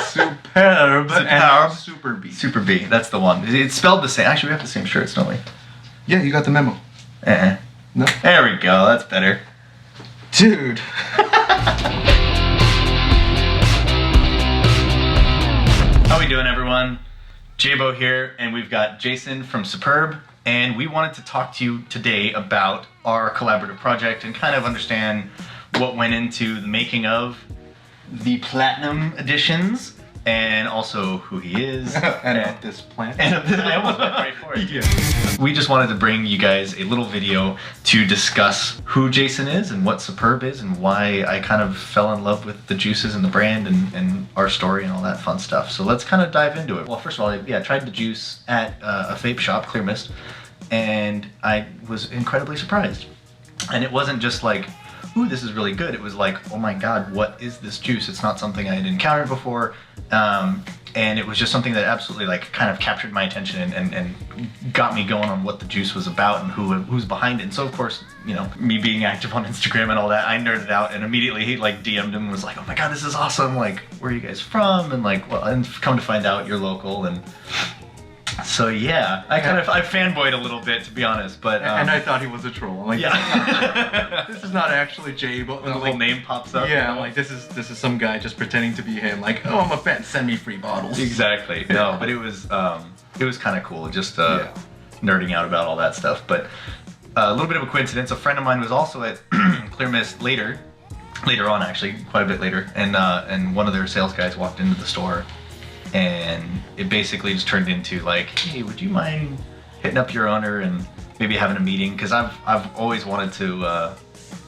Superb. Superb. Super B. Super B, that's the one. It's spelled the same. Actually, we have the same shirts, don't we? Yeah, you got the memo. No. There we go, that's better. Dude. How we doing, everyone? JayBo here, and we've got Jason from Superb, and we wanted to talk to you today about our collaborative project and kind of understand what went into the making of the Platinum editions, and also who he is. and of this plant. And I almost went right for it. Yeah. We just wanted to bring you guys a little video to discuss who Jason is and what Superb is and why I kind of fell in love with the juices and the brand and our story and all that fun stuff. So let's kind of dive into it. Well, first of all, I tried the juice at a vape shop, Clear Mist, and I was incredibly surprised. And it wasn't just like, ooh, this is really good. It was like, oh my God, what is this juice? It's not something I had encountered before. And it was just something that absolutely like kind of captured my attention and got me going on what the juice was about and who's behind it. And so of course, you know, me being active on Instagram and all that, I nerded out and immediately he like DM'd him and was like, oh my God, this is awesome. Like, where are you guys from? And like, well, and come to find out you're local. And so yeah, I fanboyed a little bit, to be honest, but and I thought he was a troll. I'm like, yeah. this is not actually JayBo. When the little name pops up. Yeah, I'm like, this is some guy just pretending to be him. Like, oh, I'm a fan. Send me free bottles. Exactly. No, but it was kind of cool, just nerding out about all that stuff. But a little bit of a coincidence. A friend of mine was also at Clear Mist later on, actually, quite a bit later, and one of their sales guys walked into the store. And it basically just turned into like, hey, would you mind hitting up your owner and maybe having a meeting? Because I've always wanted to,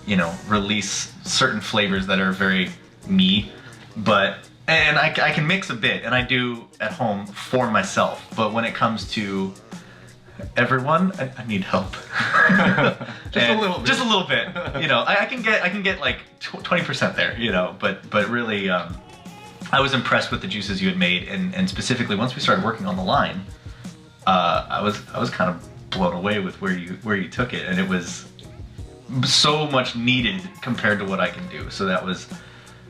you know, release certain flavors that are very me, and I can mix a bit, and I do at home for myself. But when it comes to everyone, I need help. Just a little bit. You know, I can get like 20% there. You know, but really. I was impressed with the juices you had made, and specifically once we started working on the line, I was kind of blown away with where you took it, and it was so much needed compared to what I can do. So that was,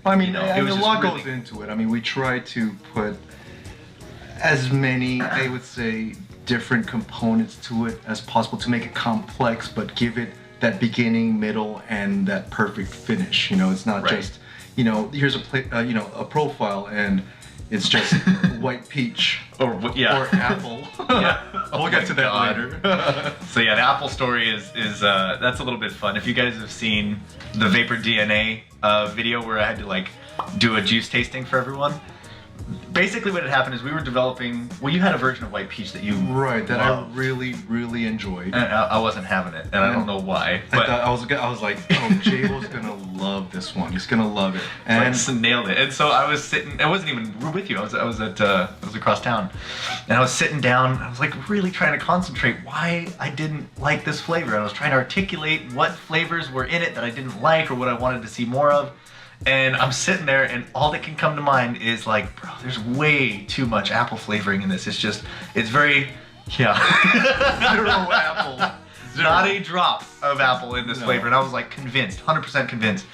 I mean, you know, and it was a just lot really goes into it. I mean, we try to put as many, I would say, different components to it as possible to make it complex, but give it that beginning, middle, and that perfect finish. You know, it's not just, you know, here's a profile and it's just white peach or apple. Yeah, We'll get to that later. So yeah, the apple story is that's a little bit fun. If you guys have seen the Vapor DNA video where I had to like do a juice tasting for everyone, basically what had happened is we were developing, well, you had a version of white peach that you that loved. I really enjoyed. And I wasn't having it, and I don't know why. But I was like, oh, JayBo's gonna love this one. He's gonna love it. And just nailed it. And so I was sitting. I wasn't even with you. I was across town, and I was sitting down. I was like really trying to concentrate why I didn't like this flavor. And I was trying to articulate what flavors were in it that I didn't like or what I wanted to see more of. And I'm sitting there, and all that can come to mind is like, bro, there's way too much apple flavoring in this. It's very, zero apple. Not a drop of apple in this flavor. And I was like convinced, 100% convinced.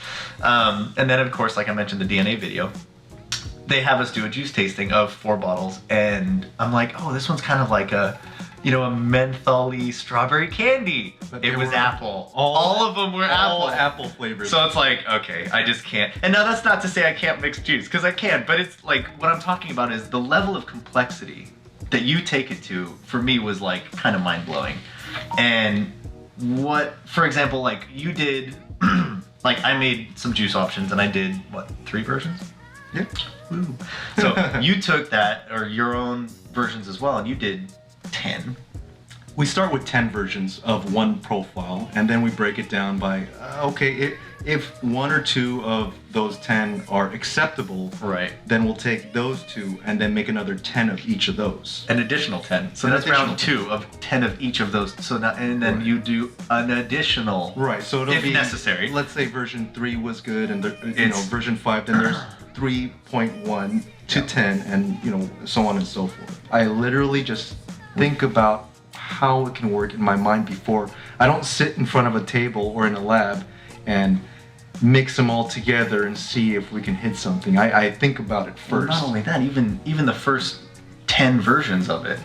And then of course, like I mentioned, the DNA video, they have us do a juice tasting of 4 bottles. And I'm like, oh, this one's kind of like a, you know, a mentholy strawberry candy. But it was apple. All of them were all apple flavors. So it's like, okay, I just can't. And now that's not to say I can't mix juice, because I can, but it's like, what I'm talking about is the level of complexity that you take it to, for me, was like kind of mind-blowing. And what, for example, like you did, like I made some juice options and I did, what, 3 versions? Yeah. Woo. So you took that, or your own versions as well, and you did 10. We start with 10 versions of one profile, and then we break it down by, okay, if 1 or 2 of those 10 are acceptable, then we'll take those 2 and then make another 10 of each of those. An additional 10. So that's round 2 of 10 of each of those. So now, and then you do an additional. So it'll if be necessary. Let's say version 3 was good, and you know, version 5, then there's 3.1 to 10, and you know, so on and so forth. I literally just think about how it can work in my mind before. I don't sit in front of a table or in a lab and mix them all together and see if we can hit something. I think about it Well, first. not only that, even the first 10 versions of it.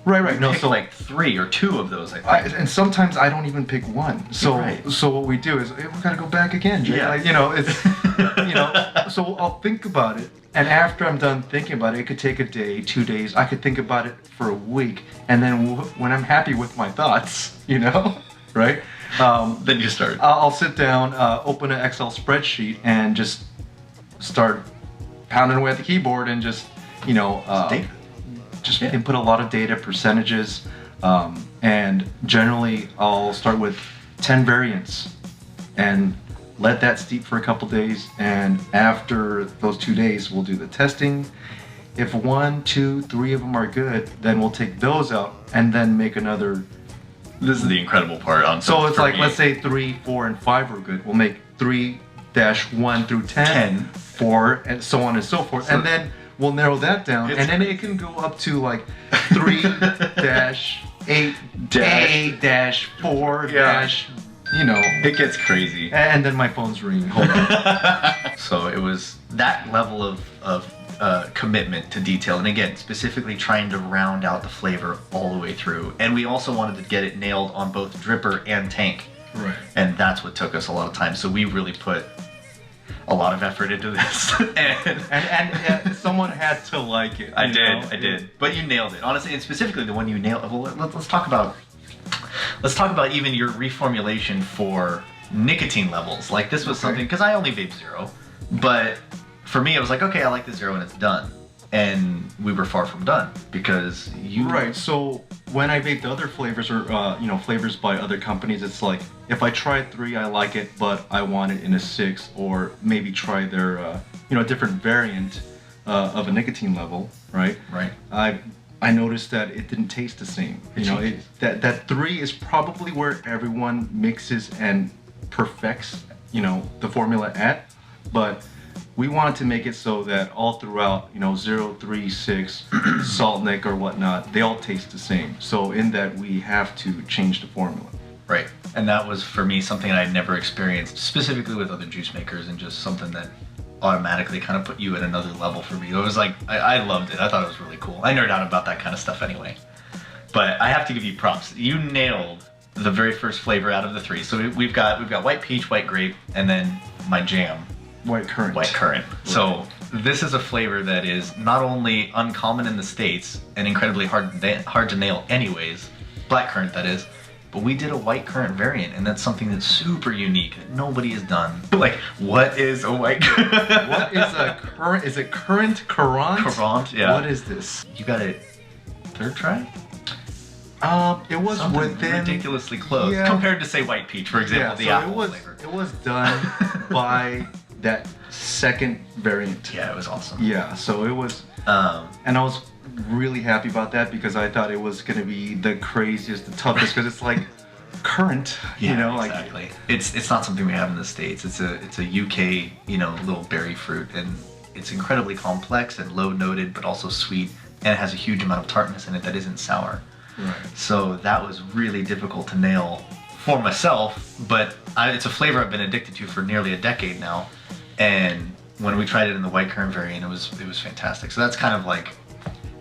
Right. No, Pick so like 3 or 2 of those, I think. and sometimes I don't even pick one. So Right. so what we do is, hey, we gotta go back again, Jay. Yeah. Like, it's so I'll think about it, and after I'm done thinking about it, it could take a day, 2 days. I could think about it for a week, and then when I'm happy with my thoughts, right? Then you start. I'll sit down, open an Excel spreadsheet, and just start pounding away at the keyboard, and just Data. just Yeah. input a lot of data, percentages, and generally I'll start with 10 variants and let that steep for a couple days, and after those 2 days we'll do the testing. If 1, 2, 3 of them are good, then we'll take those out and then make another. This is the incredible part. So it's for like, me. let's say 3, 4, and 5 are good. We'll make 3-1 through 10, 4, and so on and so forth. So- And then we'll narrow that down. And then it can go up to like 3-8-A-4 dash, It gets crazy. and then my phone's ringing. Hold on. So it was that level of commitment to detail, and again, specifically trying to round out the flavor all the way through. And we also wanted to get it nailed on both dripper and tank, Right. and that's what took us a lot of time. So we really put a lot of effort into this. And someone had to like it. I did. But you nailed it, honestly, and specifically the one you nailed. Well, let's talk about even your reformulation for nicotine levels. Like, this was something, because I only vape 0, but for me it was like, okay, I like the 0 and it's done, and we were far from done because you. Right. So when I vape the other flavors, or flavors by other companies, it's like, if I try 3, I like it, but I want it in a 6, or maybe try their a different variant of a nicotine level. Right. Right. I noticed that it didn't taste the same. That 3 is probably where everyone mixes and perfects the formula at, but we wanted to make it so that all throughout 0, 3, 6, salt nick or whatnot, they all taste the same. So in that, we have to change the formula. Right. And that was, for me, something I'd never experienced, specifically with other juice makers, and just something that automatically kind of put you at another level for me. It was like, I loved it. I thought it was really cool. I nerd out about that kind of stuff anyway. But I have to give you props. You nailed the very first flavor out of the 3. So we've got white peach, white grape, and then my jam, White currant. white currant. Right. So this is a flavor that is not only uncommon in the States and incredibly hard to nail anyways, black currant that is, but we did a white currant variant, and that's something that's super unique that nobody has done. Like, what is a white currant? What is a currant? Is it currant? Currant? Currant, yeah. What is this? You got it third try? It was Something within ridiculously close Yeah. compared to, say, white peach, for example, the so apple it was flavor. it was done by that second variant. Yeah, it was awesome. Yeah, so it was, and I was really happy about that because I thought it was gonna be the craziest, the toughest, because it's like currant, exactly. It's not something we have in the States. It's a UK, little berry fruit, and it's incredibly complex and low noted, but also sweet, and it has a huge amount of tartness in it that isn't sour. Right. So that was really difficult to nail for myself, but it's a flavor I've been addicted to for nearly a decade now. And when we tried it in the white currant variant, it was fantastic. So that's kind of like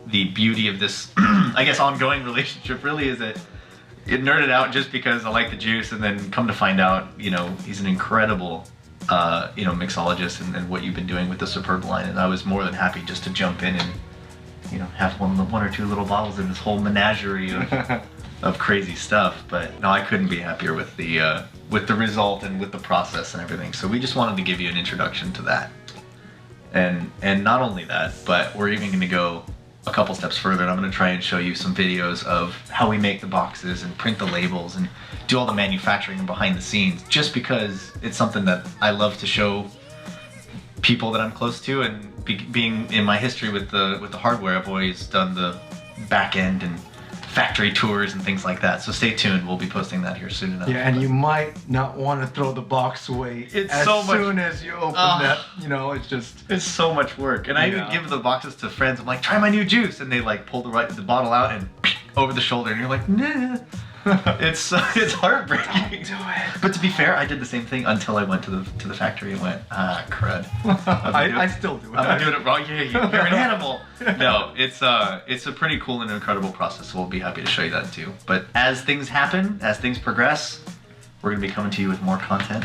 the beauty of this, I guess, ongoing relationship. Really, is that it nerded out just because I like the juice, and then come to find out, he's an incredible, mixologist, and what you've been doing with the Superb line. And I was more than happy just to jump in and have one or two little bottles in this whole menagerie of crazy stuff. But no, I couldn't be happier with the result and with the process and everything. So we just wanted to give you an introduction to that. And not only that, but we're even going to go a couple steps further, and I'm going to try and show you some videos of how we make the boxes and print the labels and do all the manufacturing and behind the scenes, just because it's something that I love to show people that I'm close to, and being in my history with the hardware, I've always done the back end and factory tours and things like that. So stay tuned, we'll be posting that here soon enough. Yeah, and you might not want to throw the box away as soon as you open that. It's just, it's so much work. And I even give the boxes to friends. I'm like, try my new juice, and they like pull the bottle out and over the shoulder, and you're like, nah. It's heartbreaking. Don't do it. But to be fair, I did the same thing until I went to the factory and went, crud. I still do it. I'm doing it wrong. Yeah, you're an animal. No, it's a pretty cool and incredible process. So we'll be happy to show you that too. But as things happen, as things progress, we're gonna be coming to you with more content.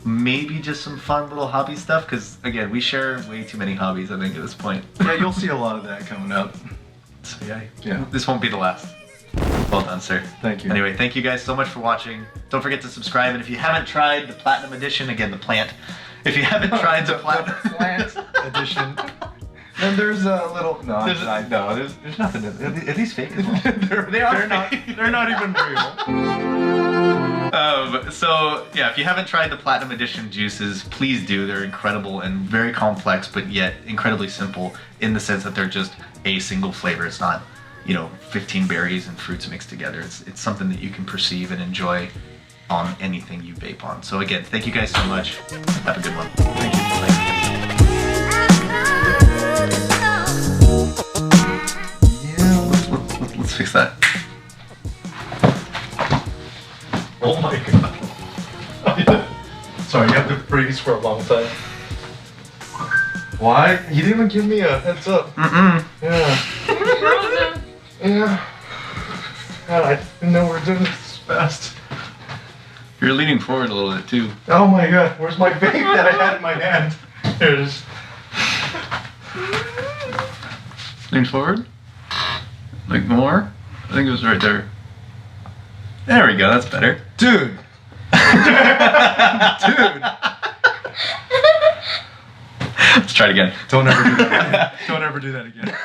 Maybe just some fun little hobby stuff, because again, we share way too many hobbies, I think, at this point. Yeah, you'll see a lot of that coming up. So yeah, this won't be the last. Well done, sir. Thank you. Anyway, thank you guys so much for watching. Don't forget to subscribe, and if you haven't tried the Platinum Edition, again, the plant. If you haven't tried the plant edition, then there's a little. No, there's nothing. Are these fake as well? they're not. They're not even real. So yeah, if you haven't tried the Platinum Edition juices, please do. They're incredible and very complex, but yet incredibly simple in the sense that they're just a single flavor. It's not, 15 berries and fruits mixed together. It's something that you can perceive and enjoy on anything you vape on. So again, thank you guys so much. Have a good one. Thank you. Yeah, let's fix that. Oh my god. Sorry, you have to freeze for a long time. Why? You didn't even give me a heads up. Yeah. Yeah. God, I didn't know we were doing this fast. You're leaning forward a little bit too. Oh my god, where's my vape that I had in my hand? Here it is. Lean forward. Like more? I think it was right there. There we go, that's better. Dude. Dude. Let's try it again. Don't ever do that again. Don't ever do that again.